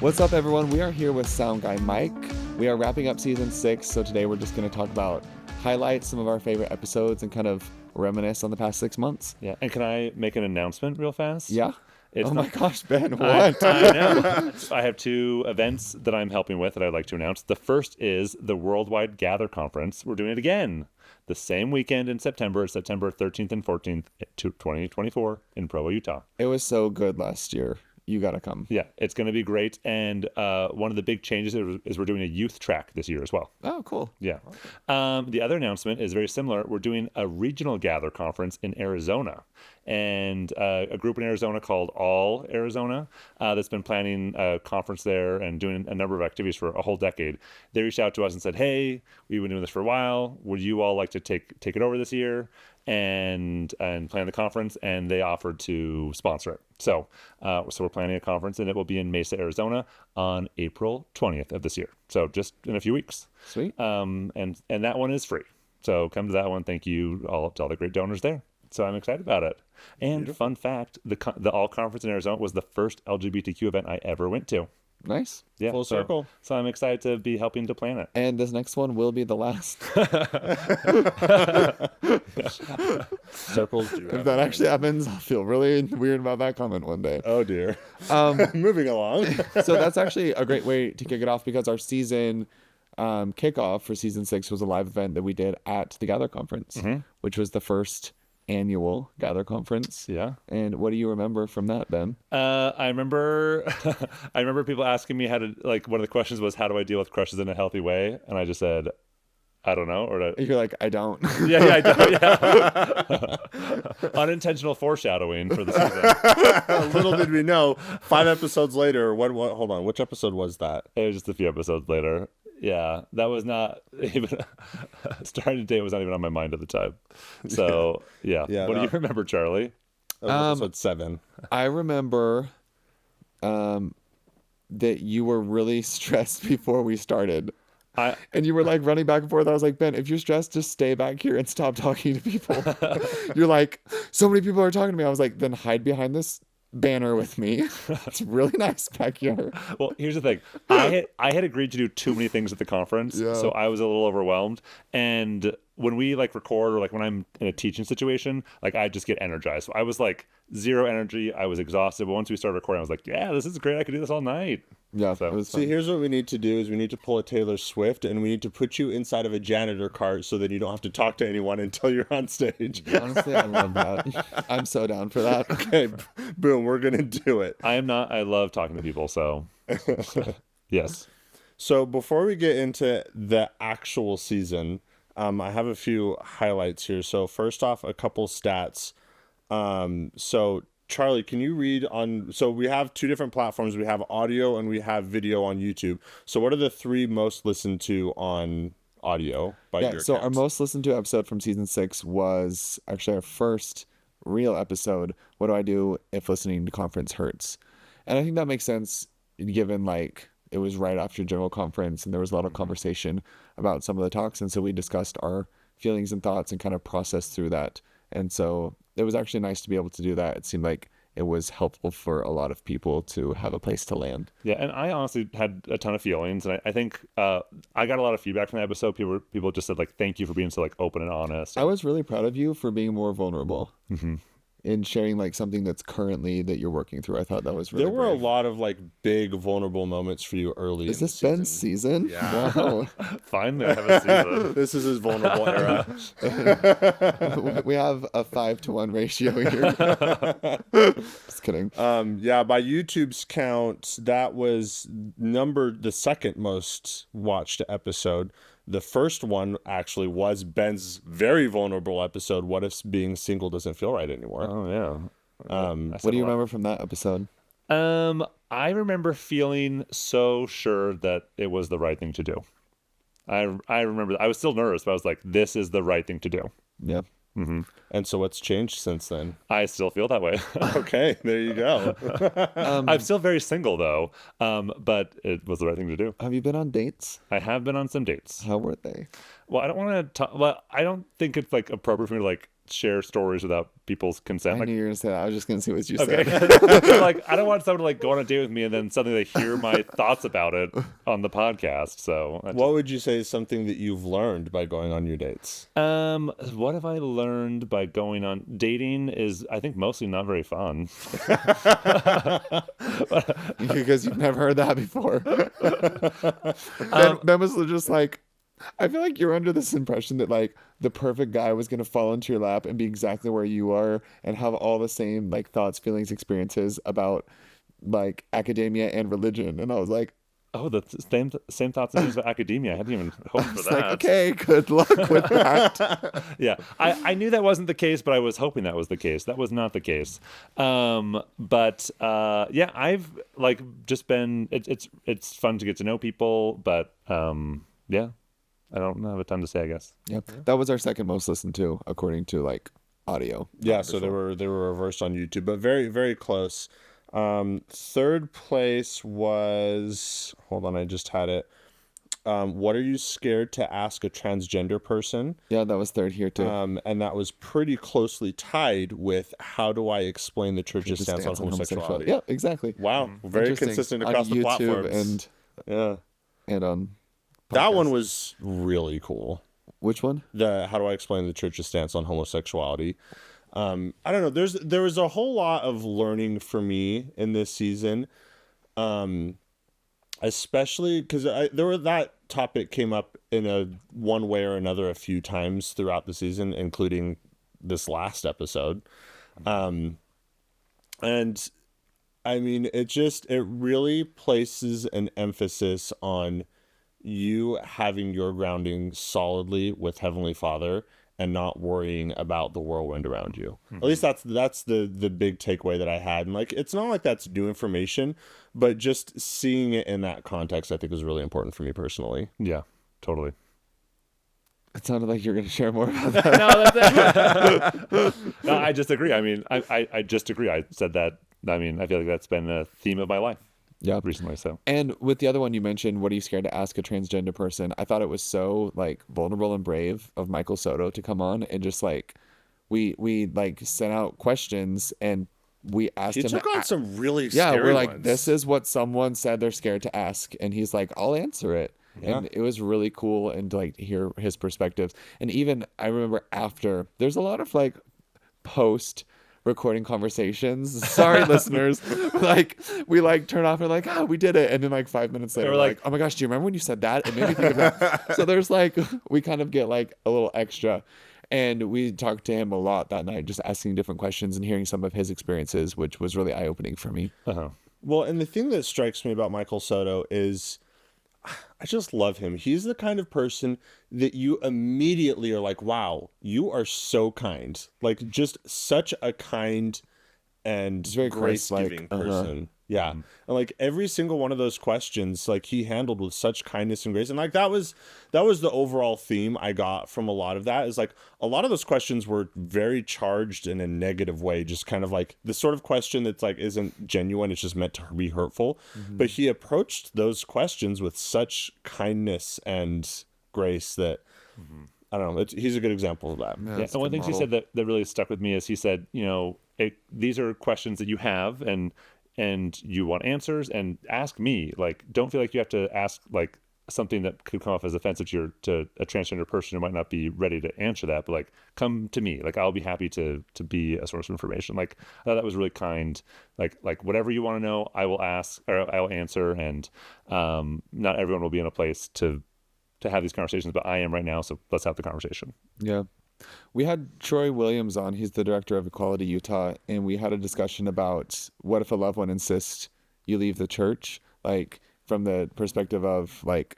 What's up, everyone? We are here with Sound Guy Mike. We are wrapping up season 6, so today we're just going to talk about highlights, some of our favorite episodes, and kind of reminisce on the past 6 months. Yeah, and can I make an announcement real fast? Yeah? It's my gosh, Ben, what? I know. I have 2 events that I'm helping with that I'd like to announce. The first is the Worldwide Gather Conference. We're doing it again. The same weekend in September 13th and 14th, 2024 in Provo, Utah. It was so good last year. You got to come. Yeah, it's going to be great. And one of the big changes is we're doing a youth track this year as well. Oh, cool. Yeah. The other announcement is very similar. We're doing a regional gather conference in Arizona. And a group in Arizona called All Arizona that's been planning a conference there and doing a number of activities for a whole decade. They reached out to us and said, hey, we've been doing this for a while. Would you all like to take it over this year and plan the conference? And they offered to sponsor it. So we're planning a conference, and it will be in Mesa, Arizona on April 20th of this year. So just in a few weeks. Sweet. And that one is free. So come to that one. Thank you to all the great donors there. So I'm excited about it. And Beautiful. Fun fact, the All Conference in Arizona was the first LGBTQ event I ever went to. Nice. Yeah, Full circle. So I'm excited to be helping to plan it. And this next one will be the last. Circles do. If that actually happens, I'll feel really weird about that comment one day. Oh, dear. Moving along. So that's actually a great way to kick it off, because our season kickoff for season 6 was a live event that we did at the Gather Conference, which was the first annual Gather Conference. Yeah. And what do you remember from that, Ben? I remember people asking me how to, like, one of the questions was, how do I deal with crushes in a healthy way? And I just said, I don't know. You're like, I don't. Yeah, I don't. Yeah. Unintentional foreshadowing for the season. Little did we know, 5 episodes later, hold on, which episode was that? It was just a few episodes later. Yeah, that was not even starting date was not even on my mind at the time. So yeah. What do you remember, Charlie? That was episode 7. I remember that you were really stressed before we started. And you were like running back and forth. I was like, Ben, if you're stressed, just stay back here and stop talking to people. You're like, so many people are talking to me. I was like, then hide behind this banner with me. It's really nice back here. Well, here's the thing. I had agreed to do too many things at the conference, so I was a little overwhelmed. And when we record, or when I'm in a teaching situation, I just get energized. So I was zero energy. I was exhausted. But once we started recording, I was like, yeah, this is great. I could do this all night. Yeah. So, see, here's what we need to do is we need to pull a Taylor Swift, and we need to put you inside of a janitor cart so that you don't have to talk to anyone until you're on stage. Honestly, I love that. I'm so down for that. Okay, boom, we're going to do it. I love talking to people, so yes. So before we get into the actual season, I have a few highlights here. So first off, a couple stats. So Charlie, can you read on, so we have 2 different platforms. We have audio and we have video on YouTube. So what are the 3 most listened to on audio by your so counts? our most listened to episode from season 6 was actually our first real episode, What Do I Do If Listening to Conference Hurts? And I think that makes sense given it was right after general conference and there was a lot of conversation about some of the talks. And so we discussed our feelings and thoughts and kind of processed through that. And so it was actually nice to be able to do that. It seemed like it was helpful for a lot of people to have a place to land. Yeah, and I honestly had a ton of feelings, and I think I got a lot of feedback from the episode. People just said thank you for being so open and honest. I was really proud of you for being more vulnerable. In sharing something that's currently that you're working through. I thought that was really There were brave. a lot of big vulnerable moments for you early. Is this Ben's season? Yeah. Wow. Finally, I have a season. This is his vulnerable era. We have a 5-to-1 ratio here. Just kidding. Yeah, by YouTube's count, that was the second most watched episode. The first one actually was Ben's very vulnerable episode, What If Being Single Doesn't Feel Right Anymore? Oh, yeah. What do you remember from that episode? I remember feeling so sure that it was the right thing to do. I remember, I was still nervous, but I was like, this is the right thing to do. Yeah. And so what's changed since then? I still feel that way. Okay, there you go. I'm still very single, though, but it was the right thing to do. Have you been on dates? I have been on some dates. How were they? Well, I don't want to talk. Well, I don't think it's appropriate for me to share stories without people's consent. I Like, knew you were gonna say that. I was just gonna see what you okay, said. like I don't want someone to like go on a date with me and then suddenly they hear my thoughts about it on the podcast. So, What would you say is something that you've learned by going on your dates? what have I learned by going on dating? Is I think mostly not very fun. Because you've never heard that before. Ben was just like, I feel like you're under this impression that like the perfect guy was gonna fall into your lap and be exactly where you are and have all the same like thoughts, feelings, experiences about like academia and religion. And I was like, Oh, the same thoughts and feelings about academia. I hadn't even hoped for it's that. like, okay, good luck with that. Yeah, I knew that wasn't the case, but I was hoping that was the case. That was not the case. Yeah, I've like just been. It's fun to get to know people, but yeah, I don't have a ton to say, I guess. Yep. That was our second most listened to, according to like audio. Yeah, so they were reversed on YouTube, but very, very close. Third place was, hold on, I just had it. What are you scared to ask a transgender person? Yeah, that was third here too. And that was pretty closely tied with how do I explain the church's stance on homosexuality? Yeah, exactly. Wow, very Interesting. consistent On across the YouTube platforms. and on That one podcasts. was really cool. Which one? The how do I explain the church's stance on homosexuality? I don't know. There was a whole lot of learning for me in this season, especially because that topic came up in a one way or another a few times throughout the season, including this last episode, and I mean it really places an emphasis on you having your grounding solidly with Heavenly Father and not worrying about the whirlwind around you. At least that's the big takeaway that I had. And like, it's not like that's new information, but just seeing it in that context, I think was really important for me personally. Yeah, totally. It sounded like you're going to share more about that. No, that's it. No, I just agree. I mean, I just agree. I said that. I mean, I feel like that's been a theme of my life. Yeah. Recently, so. And with the other one you mentioned, what are you scared to ask a transgender person? I thought it was so like vulnerable and brave of Michael Soto to come on and just like we like sent out questions and we asked He him. took on some really yeah, scary we're like, ones. this is what someone said they're scared to ask, and he's like, I'll answer it. Yeah. And it was really cool and like to hear his perspectives. And even I remember after, there's a lot of like post recording conversations. Sorry, listeners. Like we like turn off and like, we did it. And then like 5 minutes later, Or we're like, oh my gosh, do you remember when you said that? It made me think of that. So there's like, we kind of get like a little extra. And we talked to him a lot that night, just asking different questions and hearing some of his experiences, which was really eye opening for me. Uh-huh. Well, and the thing that strikes me about Michael Soto is I just love him. He's the kind of person that you immediately are like, wow, you are so kind. Like just such a kind and very grace-giving Christ-like. Uh-huh. person. Yeah. And like every single one of those questions, like he handled with such kindness and grace. And like that was the overall theme I got from a lot of that is like a lot of those questions were very charged in a negative way, just kind of like the sort of question that's like isn't genuine, it's just meant to be hurtful. Mm-hmm. But he approached those questions with such kindness and grace that I don't know. He's a good example of that. Yeah, and one thing he said that really stuck with me is he said, you know, these are questions that you have and you want answers, and ask me. Like, don't feel like you have to ask like something that could come off as offensive to a transgender person who might not be ready to answer that. But like, come to me. Like, I'll be happy to be a source of information. Like, I thought that was really kind. Like whatever you want to know, I will ask or I will answer. And not everyone will be in a place to have these conversations, but I am right now. So let's have the conversation. Yeah. We had Troy Williams on. He's the director of Equality Utah, and we had a discussion about what if a loved one insists you leave the church, like from the perspective of like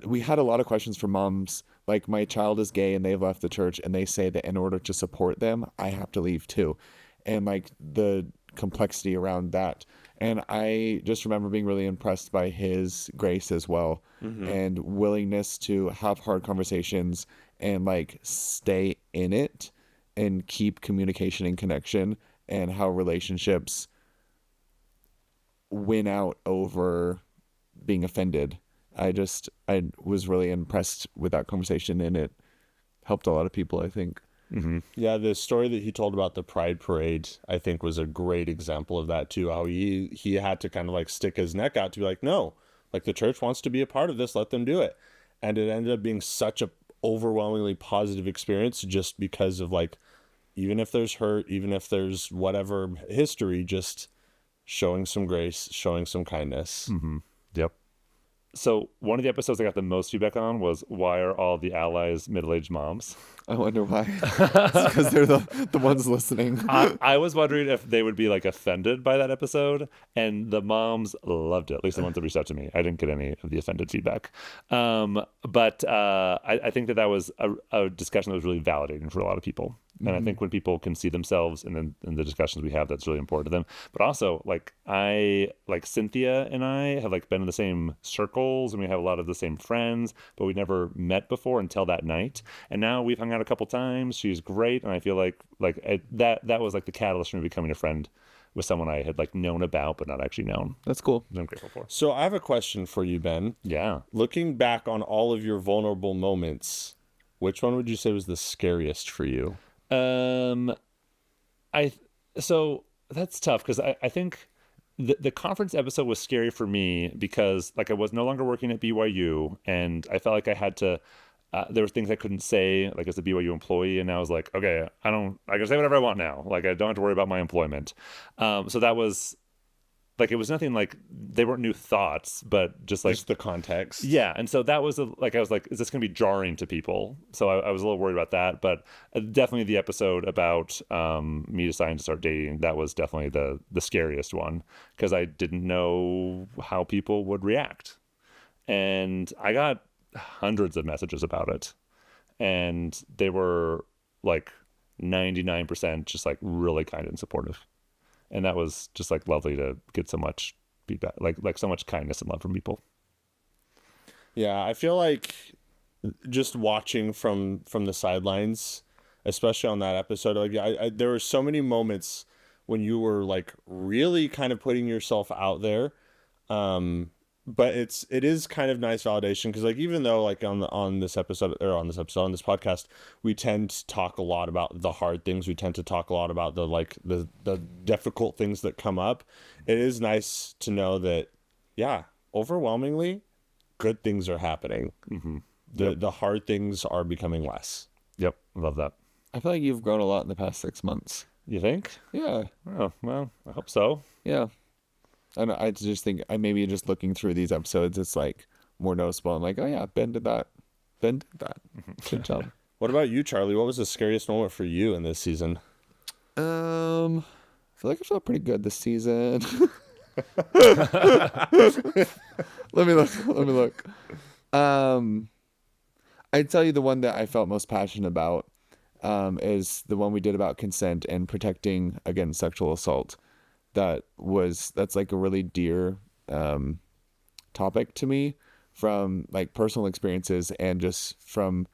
we had a lot of questions from moms like, my child is gay and they've left the church and they say that in order to support them I have to leave too, and like the complexity around that. And I just remember being really impressed by his grace as well, and willingness to have hard conversations and like stay in it and keep communication and connection, and how relationships win out over being offended. I was really impressed with that conversation, and it helped a lot of people, I think. Yeah, the story that he told about the Pride Parade, I think, was a great example of that too. How he had to kind of like stick his neck out to be like, no, like the church wants to be a part of this, let them do it. And it ended up being such a overwhelmingly positive experience just because of like, even if there's hurt, even if there's whatever history, just showing some grace, showing some kindness. Yep. So one of the episodes I got the most feedback on was, why are all the allies middle-aged moms? I wonder why. It's because they're the ones listening. I was wondering if they would be like offended by that episode, and the moms loved it. At least the ones that reached out to me. I didn't get any of the offended feedback. But I think that was a discussion that was really validating for a lot of people. And I think when people can see themselves in the discussions we have, that's really important to them. But also, like Cynthia and I have like been in the same circles, and we have a lot of the same friends, but we never met before until that night. And now we've hung out a couple times. She's great, and I feel like that was like the catalyst for me becoming a friend with someone I had like known about but not actually known. That's cool. I'm grateful for. So I have a question for you, Ben. Yeah. Looking back on all of your vulnerable moments, which one would you say was the scariest for you? So that's tough, because I think the conference episode was scary for me because like I was no longer working at BYU, and I felt like I had to there were things I couldn't say like as a BYU employee, and I was like, okay, I can say whatever I want now, like I don't have to worry about my employment. So that was like, it was nothing like, they weren't new thoughts, but just like the context. Yeah. And so that was I was like, is this going to be jarring to people? So I was a little worried about that, but definitely the episode about me deciding to start dating, that was definitely the scariest one, because I didn't know how people would react. And I got hundreds of messages about it, and they were like 99% just like really kind and supportive. And that was just like lovely to get so much feedback, like so much kindness and love from people. Yeah, I feel like just watching from the sidelines, especially on that episode, like there were so many moments when you were like really kind of putting yourself out there. But it is kind of nice validation, because like, even though like on this podcast, we tend to talk a lot about the hard things, we tend to talk a lot about the difficult things that come up. It is nice to know that, yeah, overwhelmingly good things are happening. The hard things are becoming less. Yep. Love that. I feel like you've grown a lot in the past 6 months. You think? Yeah. Oh, well, I hope so. Yeah. And I just think maybe just looking through these episodes, it's like more noticeable. I'm like, oh yeah, Ben did that. Good job. What about you, Charlie? What was the scariest moment for you in this season? I feel like I felt pretty good this season. Let me look. I'd tell you the one that I felt most passionate about is the one we did about consent and protecting against sexual assault. That's like a really dear topic to me, from like personal experiences and just from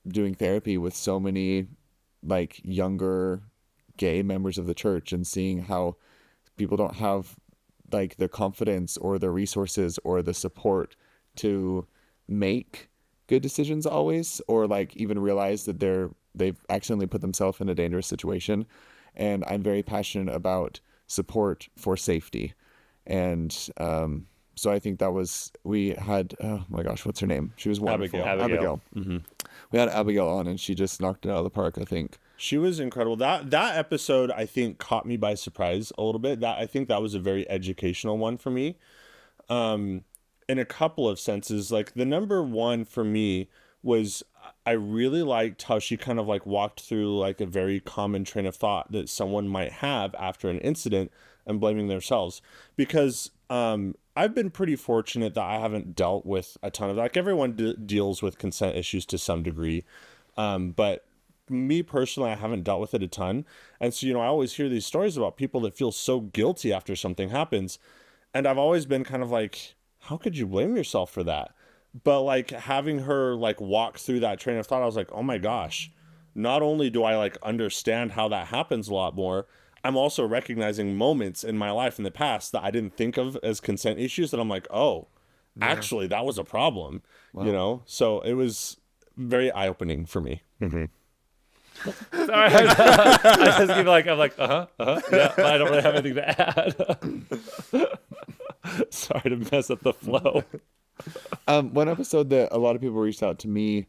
doing therapy with so many like younger gay members of the church, and seeing how people don't have like the confidence or the resources or the support to make good decisions always, or like even realize that they've accidentally put themselves in a dangerous situation. And I'm very passionate about support for safety. And so I think we had, oh my gosh, what's her name? She was wonderful. Abigail. Mm-hmm. We had Abigail on, and she just knocked it out of the park, I think. She was incredible. That episode, I think, caught me by surprise a little bit. I think that was a very educational one for me. In a couple of senses. Like, the number one for me was, I really liked how she kind of like walked through like a very common train of thought that someone might have after an incident and blaming themselves. Because I've been pretty fortunate that I haven't dealt with a ton of, like, everyone deals with consent issues to some degree. But me personally, I haven't dealt with it a ton. And so, I always hear these stories about people that feel so guilty after something happens. And I've always been kind of like, how could you blame yourself for that? But like, having her like walk through that train of thought, I was like, oh my gosh, not only do I like understand how that happens a lot more, I'm also recognizing moments in my life in the past that I didn't think of as consent issues that I'm like, oh, yeah, actually that was a problem. Wow. So it was very eye-opening for me. Mm-hmm. Sorry, I just keep like, I'm like, yeah, but I don't really have anything to add. Sorry to mess up the flow. One episode that a lot of people reached out to me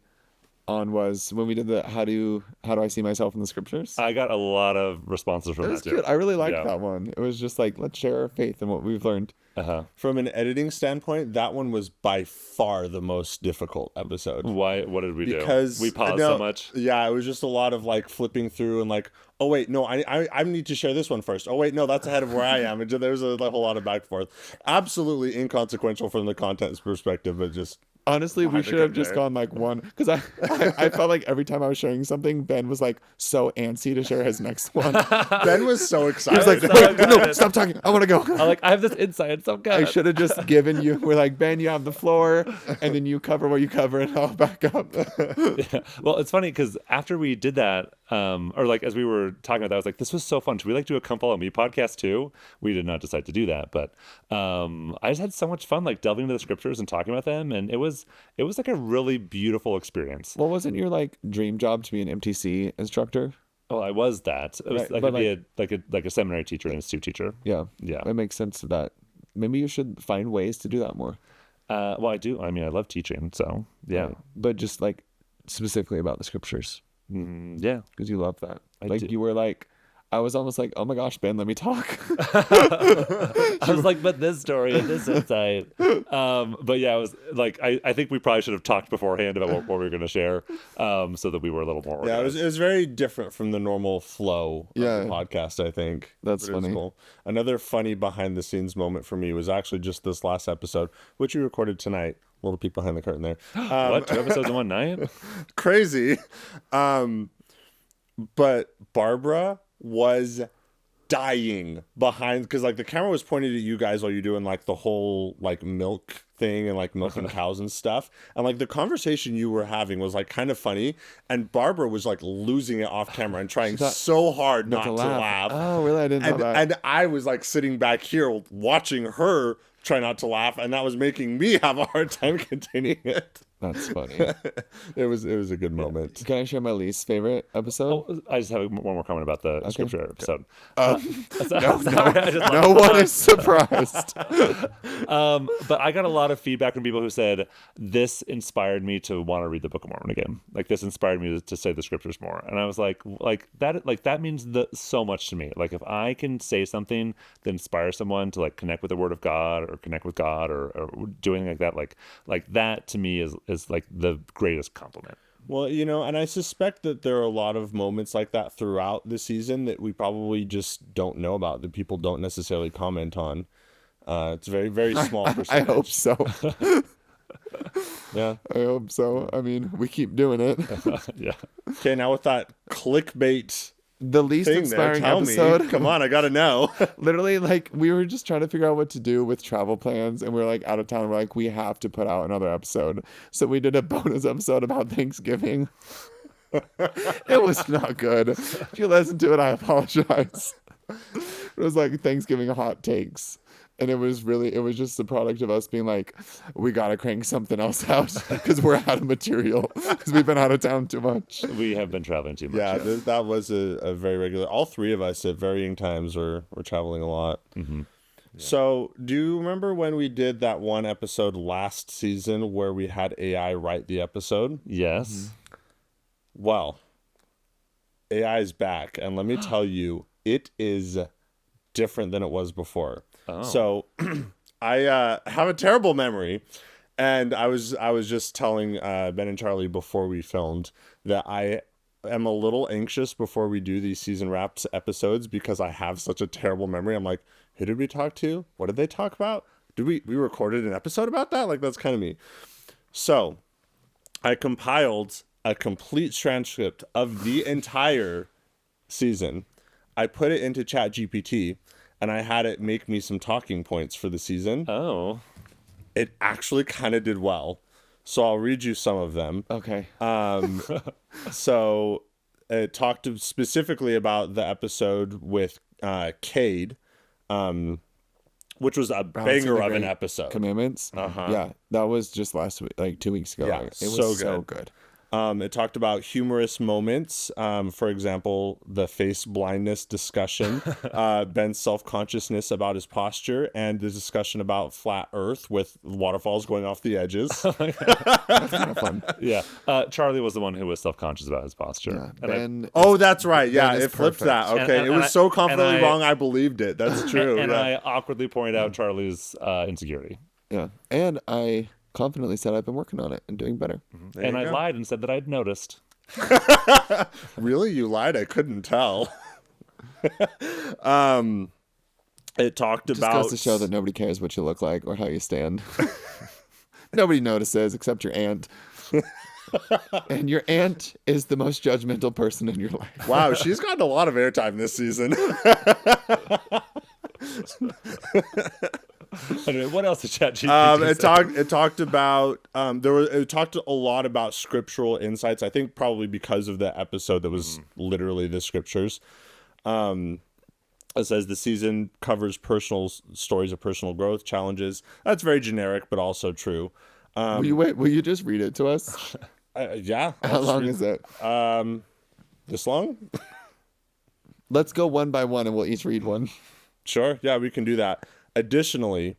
on was when we did the how do I see myself in the scriptures? I got a lot of responses from It that was too. good. I really liked Yeah. that one. It was just like, let's share our faith and what we've learned. From an editing standpoint, that one was by far the most difficult episode. Why? What did we do? Because We paused no, so much. Yeah, it was just a lot of like flipping through and like, oh wait, no, I need to share this one first. Oh wait, no, that's ahead of where I am. And there was a whole lot of back and forth. Absolutely inconsequential from the content's perspective, but just Honestly, we Behind the should have curtain just there. gone like one because I felt like every time I was sharing something, Ben was like so antsy to share his next one. Ben was so He excited. was like, So "Wait, no, excited. stop talking. I want to go." I'm like, I have this insight. It's so good. I should have just given you. We're like, Ben, you have the floor, and then you cover what you cover, and I'll back up. Yeah. Well, it's funny because after we did that, or like as we were talking about that, I was like, this was so fun. Should we like do a Come Follow Me podcast too? We did not decide to do that, but I just had so much fun like delving into the scriptures and talking about them, and it was like a really beautiful experience. Well, wasn't your like dream job to be an MTC instructor? Well, I was that. It was Right, like but, be a seminary teacher, an institute teacher. Yeah, Yeah. it makes sense to that. Maybe you should find ways to do that more. Well, I do. I mean, I love teaching, so yeah. But just like specifically about the scriptures, Yeah. because you love that. I Like do. you were like, I was almost like, oh my gosh, Ben, let me talk. I was like, but this story and this insight. But yeah, I was like, I think we probably should have talked beforehand about what we were going to share, so that we were a little more Yeah, organized. it was very different from the normal flow of Yeah. the podcast, I think. That's But it was funny. cool. Another funny behind the scenes moment for me was actually just this last episode, which we recorded tonight. Little peek behind the curtain there. What, 2 episodes in one night? Crazy. But Barbara was dying behind because like the camera was pointed at you guys while you're doing like the whole like milk thing and like milking cows and stuff, and like the conversation you were having was like kind of funny, and Barbara was like losing it off camera and trying so hard not to laugh. Oh, really? I didn't know that. And I was like sitting back here watching her try not to laugh, and that was making me have a hard time containing it. That's funny. It was a good moment. Can I share my least favorite episode? Oh, I just have one more comment about the scripture episode. No, Sorry, I just no one is surprised. But I got a lot of feedback from people who said this inspired me to want to read the Book of Mormon again. Like this inspired me to say the scriptures more. And I was like that means so much to me. Like if I can say something that inspires someone to like connect with the Word of God or connect with God or do anything like that, like that to me is like the greatest compliment. Well, and I suspect that there are a lot of moments like that throughout the season that we probably just don't know about, that people don't necessarily comment on. It's a very, very small I percentage. hope so. Yeah. I hope so. I mean, we keep doing it. Yeah. Okay, now with that clickbait The least thing there, inspiring tell episode. me. Come on, I gotta know. Literally, like, we were just trying to figure out what to do with travel plans, and we were like out of town. We're like, we have to put out another episode. So we did a bonus episode about Thanksgiving. It was not good. If you listen to it, I apologize. It was like Thanksgiving hot takes. And it was just the product of us being like, we got to crank something else out because we're out of material because we've been out of town too much. We have been traveling too much. Yeah, that was a very regular. All three of us at varying times were traveling a lot. Mm-hmm. So, do you remember when we did that one episode last season where we had AI write the episode? Yes. Well, AI is back, and let me tell you, it is different than it was before. Oh. So, I have a terrible memory, and I was just telling Ben and Charlie before we filmed that I am a little anxious before we do these season wrapped episodes because I have such a terrible memory. I'm like, who did we talk to? What did they talk about? Did we recorded an episode about that? Like, that's kind of me. So, I compiled a complete transcript of the entire season. I put it into ChatGPT, and I had it make me some talking points for the season. Oh. It actually kind of did well. So I'll read you some of them. Okay. So it talked specifically about the episode with Cade, which was a banger of an episode. Commandments. Yeah, that was just last week, like 2 weeks ago. Yeah, It was so so good. good. It talked about humorous moments. For example, the face blindness discussion, Ben's self-consciousness about his posture, and the discussion about flat Earth with waterfalls going off the edges. That's kind of fun. Yeah. Charlie was the one who was self-conscious about his posture. Yeah, And I- Ben. Oh, that's right. Yeah, is it flipped perfect. that. Okay, And it was I- so confidently and I- wrong, I believed it. That's true. and yeah. I awkwardly pointed out Charlie's insecurity. Yeah, and I confidently said I've been working on it and doing better. There And you I go. lied and said that I'd noticed. Really, you lied? I couldn't tell. It talked Just about goes to show that nobody cares what you look like or how you stand. Nobody notices except your aunt. And your aunt is the most judgmental person in your life. Wow, she's gotten a lot of airtime this season. Anyway, what else did ChatGPT say? It talked about it talked a lot about scriptural insights. I think probably because of the episode that was literally the scriptures. It says the season covers personal stories of personal growth, challenges. That's very generic, but also true. Will you just read it to us? Yeah. How long is it? This long? Let's go one by one and we'll each read one. Sure. Yeah, we can do that. Additionally,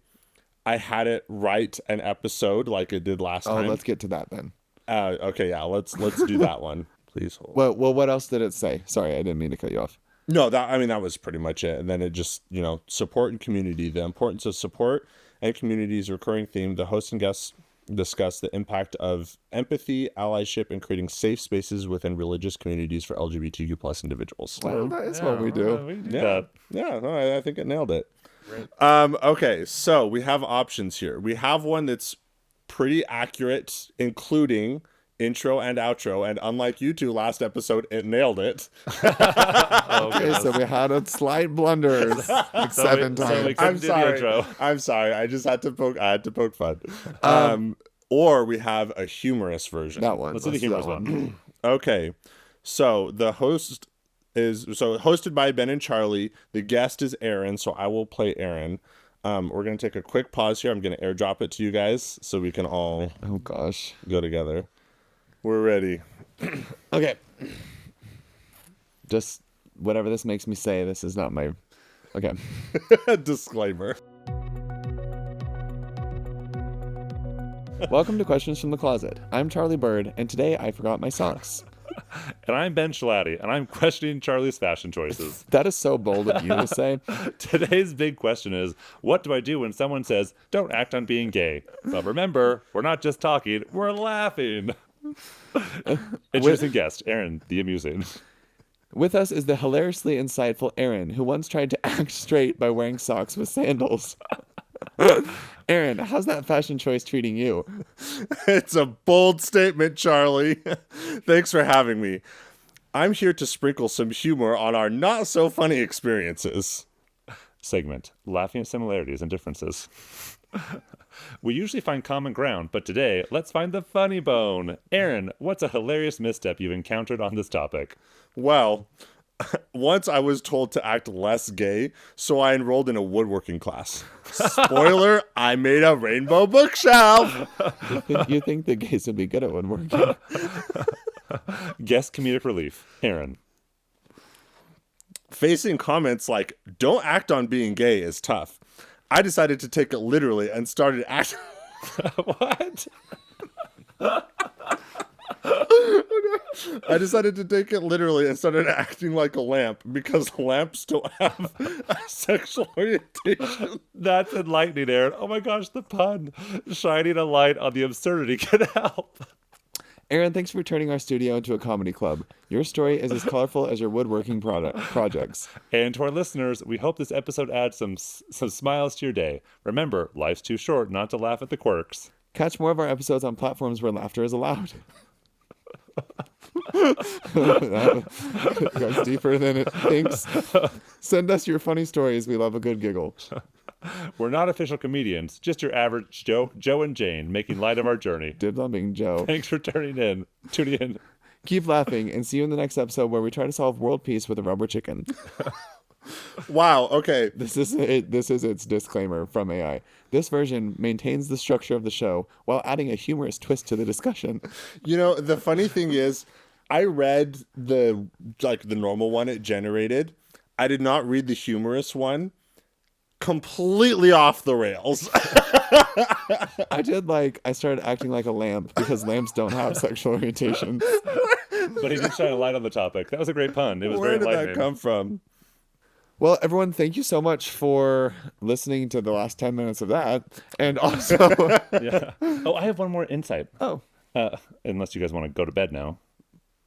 I had it write an episode like it did last Oh, time. let's get to that then. Okay, yeah, let's do that one. Please hold. Well, what else did it say? Sorry, I didn't mean to cut you off. No, that was pretty much it. And then it just, support and community. The importance of support and community is a recurring theme. The host and guests discuss the impact of empathy, allyship, and creating safe spaces within religious communities for LGBTQ plus individuals. Well, that is what we do. Yeah, no, I think it nailed it. Okay, so we have options here. We have one that's pretty accurate, including intro and outro, and unlike you two last episode, it nailed it. Okay, so we had a slight blunder like seven so we times. couldn't do the intro. I'm sorry. I just had to poke fun. Or we have a humorous version. That one. Let's do the do humorous that one. Okay. So the host is hosted by Ben and Charlie. The guest is Aaron, so I will play Aaron. We're gonna take a quick pause here. I'm gonna airdrop it to you guys so we can all Oh gosh. go together. We're ready. Okay. Just whatever this makes me say, this is not my. Okay. Disclaimer. Welcome to Questions from the Closet. I'm Charlie Bird, and today I forgot my socks. And I'm Ben Shalati, and I'm questioning Charlie's fashion choices. That is so bold of you to say. Today's big question is, what do I do when someone says, don't act on being gay? But remember, we're not just talking, we're laughing. Introducing guest, Aaron, the amusing. With us is the hilariously insightful Aaron, who once tried to act straight by wearing socks with sandals. Aaron, how's that fashion choice treating you? It's a bold statement, Charlie. Thanks for having me. I'm here to sprinkle some humor on our not so funny experiences. Segment, laughing at similarities and differences. We usually find common ground, but today, let's find the funny bone. Aaron, what's a hilarious misstep you've encountered on this topic? Well, once I was told to act less gay, so I enrolled in a woodworking class. Spoiler, I made a rainbow bookshelf. You think the gays would be good at woodworking? Guest comedic relief, Aaron. Facing comments like, don't act on being gay is tough. I decided to take it literally and started acting. What? I decided to take it literally and started acting like a lamp because lamps don't have a sexual orientation. That's enlightening, Aaron. Oh my gosh, the pun. Shining a light on the absurdity can help. Aaron, thanks for turning our studio into a comedy club. Your story is as colorful as your woodworking projects. And to our listeners, we hope this episode adds some smiles to your day. Remember, life's too short not to laugh at the quirks. Catch more of our episodes on platforms where laughter is allowed. That goes deeper than it thinks. Send us your funny stories. We love a good giggle. We're not official comedians, just your average Joe and Jane making light of our journey. Dibs on being Joe. Thanks for tuning in. Keep laughing and see you in the next episode where we try to solve world peace with a rubber chicken. Wow. Okay. This is it. This is its disclaimer from AI. This version maintains the structure of the show while adding a humorous twist to the discussion. You know, the funny thing is, I read the normal one it generated. I did not read the humorous one. Completely off the rails. I started acting like a lamp because lamps don't have sexual orientation. But he did shine a light on the topic. That was a great pun. It was Where very did enlightening. that come from? Well, everyone, thank you so much for listening to the last 10 minutes of that. And also, Yeah. Oh, I have one more insight. oh, Unless you guys want to go to bed now.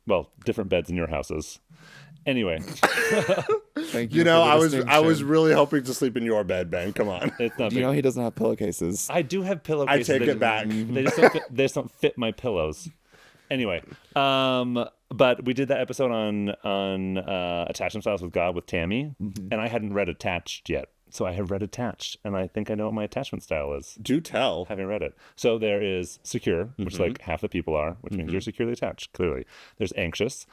Well, different beds in your houses. Anyway, thank you. You know, for the I was distinction. really hoping to sleep in your bed, Ben. Come on. it's not You big. know, he doesn't have pillowcases. I do have I pillowcases. take it back. They just don't fit my pillows. Anyway, but we did that episode on attachment styles with God with Tammy, and I hadn't read Attached yet, so I have read Attached, and I think I know what my attachment style is. Do tell. Having read it, so there is secure, which like half the people are, which means you're securely attached. Clearly, there's anxious,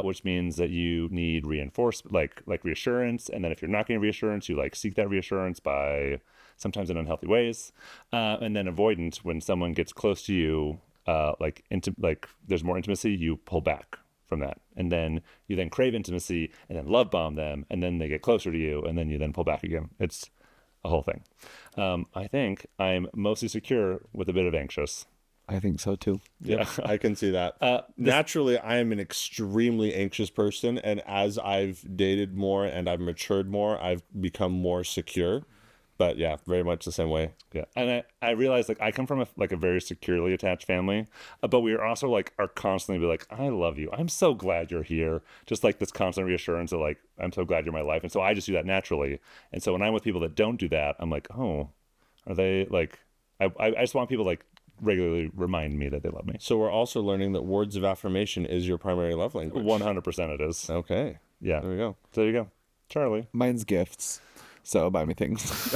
which means that you need reinforcement, like reassurance, and then if you're not getting reassurance, you like seek that reassurance by sometimes in unhealthy ways, and then avoidant, when someone gets close to you. Like there's more intimacy, you pull back from that, and then you then crave intimacy, and then love bomb them, and then they get closer to you, and then you then pull back again. It's a whole thing. I think I'm mostly secure with a bit of anxious. I think so too. Yeah. I can see that. Naturally, I am an extremely anxious person, and as I've dated more and I've matured more, I've become more secure. But yeah, very much the same way. Yeah, and I realized like I come from a very securely attached family, but we are also are constantly be like, I love you, I'm so glad you're here, just like this constant reassurance of like, I'm so glad you're my life, and so I just do that naturally. And so when I'm with people that don't do that, I'm like, oh, are they like? I just want people like regularly remind me that they love me. So we're also learning that words of affirmation is your primary love language. 100% it is. Okay. Yeah, There we go. so there you go, Charlie. Mine's gifts. So buy me things.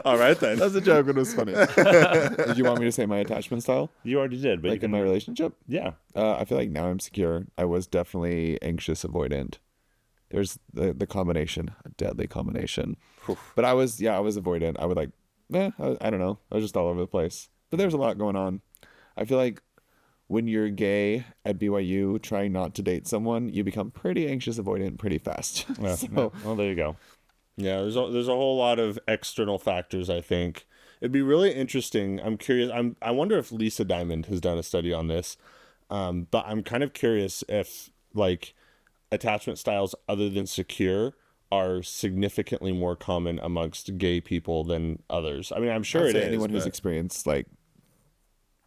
All right then. That's a joke, but it was funny. Did you want me to say my attachment style? You already did, but Like you can in my relationship? yeah. I feel like now I'm secure. I was definitely anxious avoidant. There's the combination, a deadly combination. But I was avoidant. I would I don't know. I was just all over the place. But there's a lot going on. I feel like when you're gay at BYU trying not to date someone, you become pretty anxious avoidant pretty fast. Yeah. So Well, there you go. Yeah, there's a whole lot of external factors, I think. It'd be really interesting. I'm curious. I wonder if Lisa Diamond has done a study on this. But I'm kind of curious if like attachment styles other than secure are significantly more common amongst gay people than others. I mean, I'm sure I'd it say is. anyone who's but- experienced like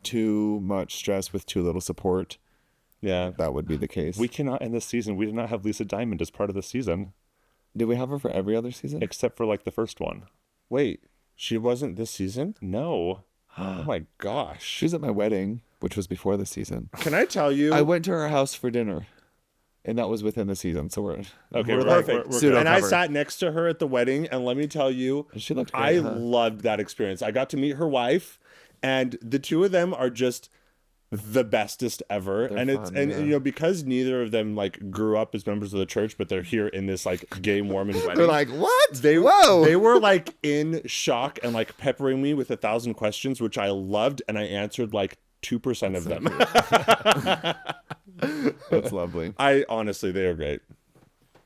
too much stress with too little support, yeah. that would be the case. We cannot end this season. We did not have Lisa Diamond as part of the season, Did we have her for every other season? except for like the first one. Wait, she wasn't this season? No. Oh my gosh. She was at my wedding, which was before the season. Can I tell you? I went to her house for dinner, and that was within the season. So we're Okay, we're Perfect. we're pseudo good. And I covered. sat next to her at the wedding, and let me tell you, She looked great, I huh? loved that experience. I got to meet her wife, and the two of them are just the bestest ever. They're and it's fun, and yeah. you know, because neither of them like grew up as members of the church, but they're here in this like gay Mormon wedding. They're like, what? They were like in shock and like peppering me with 1,000 questions, which I loved, and I answered like 2% of them. That's lovely. I honestly, they are great.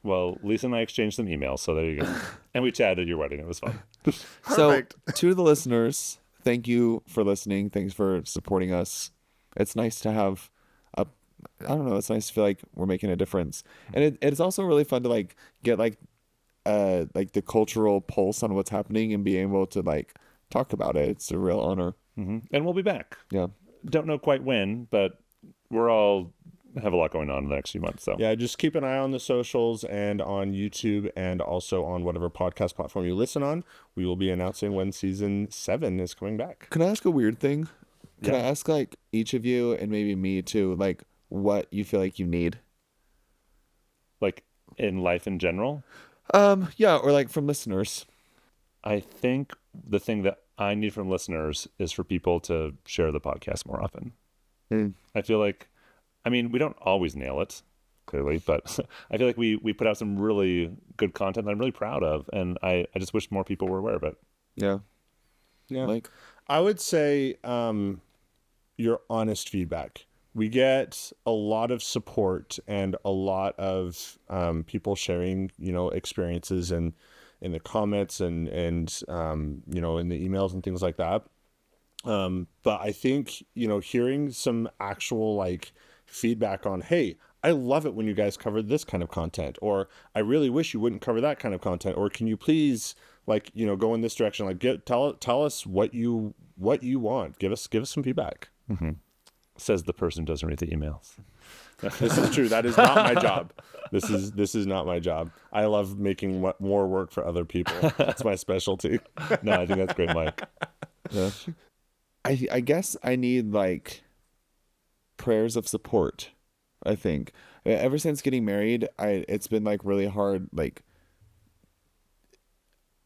Well, Lisa and I exchanged some emails, so there you go. And we chatted at your wedding. It was fun. Perfect. So to the listeners, thank you for listening. Thanks for supporting us. It's nice to have I don't know, it's nice to feel like we're making a difference. And it's also really fun to like get like the cultural pulse on what's happening and be able to like talk about it. It's a real honor. And we'll be back. Yeah. Don't know quite when, but we're all have a lot going on in the next few months. So Yeah, just keep an eye on the socials and on YouTube and also on whatever podcast platform you listen on. We will be announcing when season 7 is coming back. Can I ask a weird thing? Can Yeah. I ask like each of you and maybe me too, like what you feel like you need? like in life in general, Yeah, or like from listeners. I think the thing that I need from listeners is for people to share the podcast more often. Mm. I feel like, I mean, we don't always nail it, clearly, but I feel like we put out some really good content that I'm really proud of, and I just wish more people were aware of it. Yeah. Yeah. Like, I would say your honest feedback. We get a lot of support and a lot of people sharing, experiences and in the comments and in the emails and things like that. But I think, hearing some actual like feedback on, hey, I love it when you guys cover this kind of content, or I really wish you wouldn't cover that kind of content, or can you please go in this direction? Like tell us what you want. Give us some feedback. Mm-hmm. Says the person who doesn't read the emails. This is true. That is not my job. This is not my job. I love making more work for other people. That's my specialty. No, I think that's great, Mike. yeah. I guess I need like prayers of support. I think ever since getting married, it's been like really hard. Like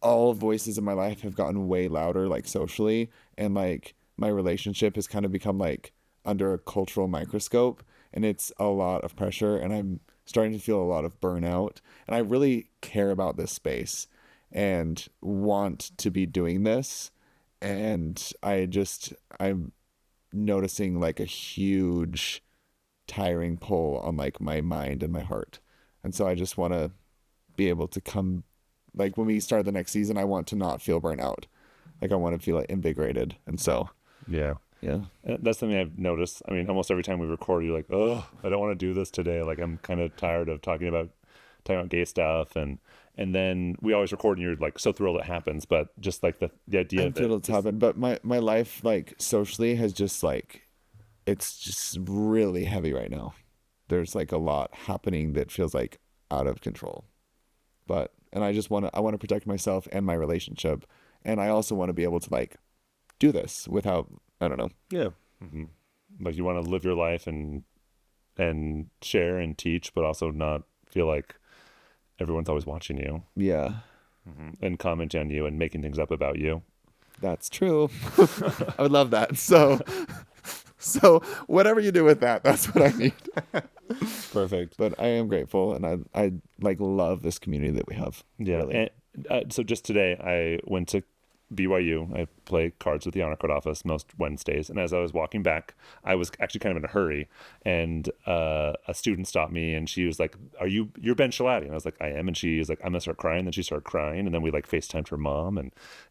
all voices in my life have gotten way louder, like socially, and like my relationship has kind of become like under a cultural microscope, and it's a lot of pressure, and I'm starting to feel a lot of burnout, and I really care about this space and want to be doing this, and I'm noticing like a huge tiring pull on like my mind and my heart, and so I just want to be able to come, like when we start the next season, I want to not feel burnt out. Like I want to feel like invigorated, and so Yeah. That's something I've noticed. I mean, almost every time we record, you're like, oh, I don't want to do this today. Like I'm kind of tired of talking about gay stuff, and then we always record and you're like so thrilled it happens, but just like the idea I'm thrilled it's happened. But my life like socially has just like, it's just really heavy right now. There's like a lot happening that feels like out of control, and I want to protect myself and my relationship, and I also want to be able to like do this without, I don't know. Yeah. Mm-hmm. Like you want to live your life and share and teach, but also not feel like everyone's always watching you. Yeah. Mm-hmm. And commenting on you and making things up about you. That's true. I would love that. So whatever you do with that, that's what I need. Perfect. But I am grateful, and I like love this community that we have. Yeah. Really. And so just today I went to BYU. I play cards with the honor code office most Wednesdays, and as I was walking back, I was actually kind of in a hurry, and a student stopped me, and she was like, you're Ben Shalati? And I was like, I am. And she was like, I'm gonna start crying. Then she started crying, and then we like FaceTimed her mom,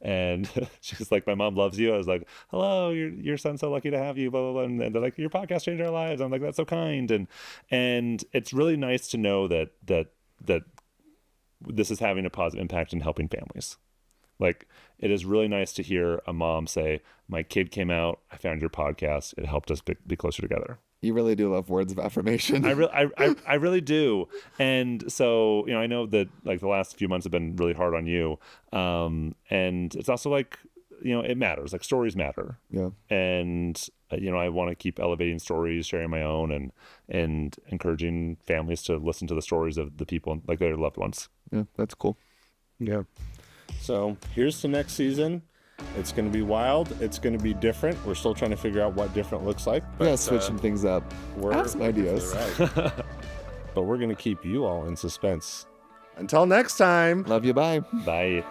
and she was like, my mom loves you. I was like, hello, your son's so lucky to have you, blah blah blah. And they're like, your podcast changed our lives. I'm like, that's so kind, and it's really nice to know that this is having a positive impact in helping families. Like, it is really nice to hear a mom say, my kid came out, I found your podcast, it helped us be closer together. You really do love words of affirmation. I really do. And so, I know that like the last few months have been really hard on you. And it's also like, it matters, like stories matter. Yeah. And, I want to keep elevating stories, sharing my own, and encouraging families to listen to the stories of the people, like their loved ones. Yeah, that's cool. Yeah. So here's to next season. It's going to be wild. It's going to be different. We're still trying to figure out what different looks like. But, switching things up. I have some ideas. Right. But we're going to keep you all in suspense. Until next time. Love you. Bye. Bye.